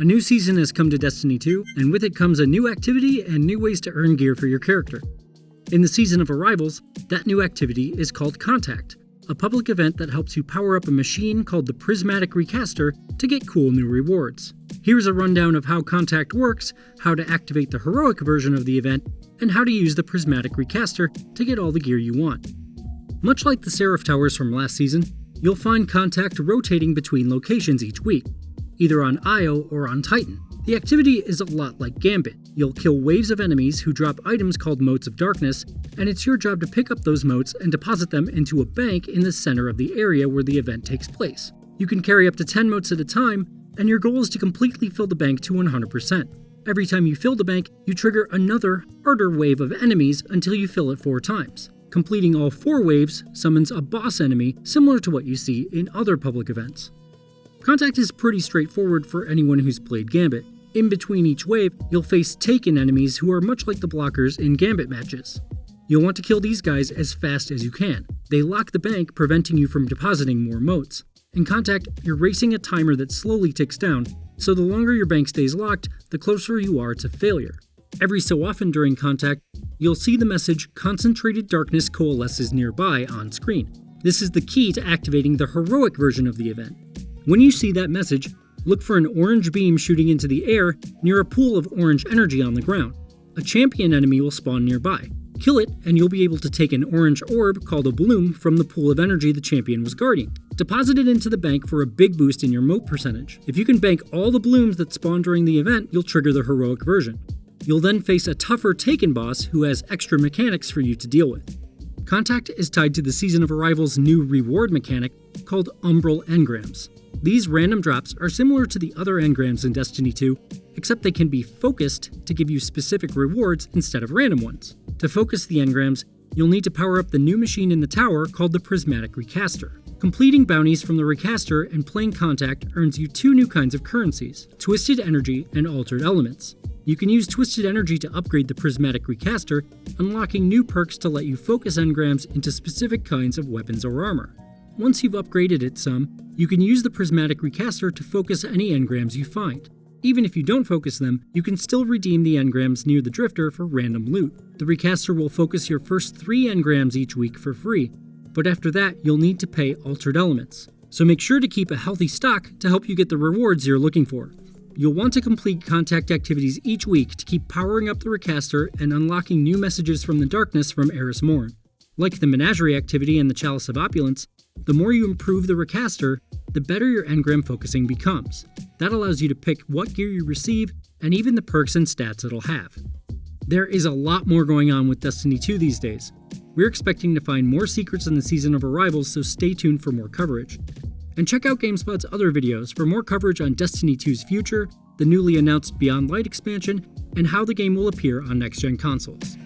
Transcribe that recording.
A new season has come to Destiny 2, and with it comes a new activity and new ways to earn gear for your character. In the Season of Arrivals, that new activity is called Contact, a public event that helps you power up a machine called the Prismatic Recaster to get cool new rewards. Here's a rundown of how Contact works, how to activate the heroic version of the event, and how to use the Prismatic Recaster to get all the gear you want. Much like the Seraph Towers from last season, you'll find Contact rotating between locations each week, either on Io or on Titan. The activity is a lot like Gambit. You'll kill waves of enemies who drop items called Motes of Darkness, and it's your job to pick up those motes and deposit them into a bank in the center of the area where the event takes place. You can carry up to 10 motes at a time, and your goal is to completely fill the bank to 100%. Every time you fill the bank, you trigger another, harder wave of enemies until you fill it 4 times. Completing all 4 waves summons a boss enemy similar to what you see in other public events. Contact is pretty straightforward for anyone who's played Gambit. In between each wave, you'll face taken enemies who are much like the blockers in Gambit matches. You'll want to kill these guys as fast as you can. They lock the bank, preventing you from depositing more motes. In Contact, you're racing a timer that slowly ticks down, so the longer your bank stays locked, the closer you are to failure. Every so often during Contact, you'll see the message "Concentrated Darkness Coalesces Nearby" on screen. This is the key to activating the heroic version of the event. When you see that message, look for an orange beam shooting into the air near a pool of orange energy on the ground. A champion enemy will spawn nearby. Kill it, and you'll be able to take an orange orb called a bloom from the pool of energy the champion was guarding. Deposit it into the bank for a big boost in your mote percentage. If you can bank all the blooms that spawn during the event, you'll trigger the heroic version. You'll then face a tougher Taken boss who has extra mechanics for you to deal with. Contact is tied to the Season of Arrival's new reward mechanic called Umbral Engrams. These random drops are similar to the other engrams in Destiny 2, except they can be focused to give you specific rewards instead of random ones. To focus the engrams, you'll need to power up the new machine in the tower called the Prismatic Recaster. Completing bounties from the Recaster and playing Contact earns you 2 new kinds of currencies: Twisted Energy and Altered Elements. You can use Twisted Energy to upgrade the Prismatic Recaster, unlocking new perks to let you focus engrams into specific kinds of weapons or armor. Once you've upgraded it some, you can use the Prismatic Recaster to focus any engrams you find. Even if you don't focus them, you can still redeem the engrams near the Drifter for random loot. The Recaster will focus your first 3 engrams each week for free, but after that you'll need to pay Altered Elements. So make sure to keep a healthy stock to help you get the rewards you're looking for. You'll want to complete Contact activities each week to keep powering up the Recaster and unlocking new messages from the darkness from Eris Morn. Like the Menagerie activity and the Chalice of Opulence, the more you improve the Recaster, the better your engram focusing becomes. That allows you to pick what gear you receive and even the perks and stats it'll have. There is a lot more going on with Destiny 2 these days. We're expecting to find more secrets in the Season of Arrivals, so stay tuned for more coverage. And check out GameSpot's other videos for more coverage on Destiny 2's future, the newly announced Beyond Light expansion, and how the game will appear on next-gen consoles.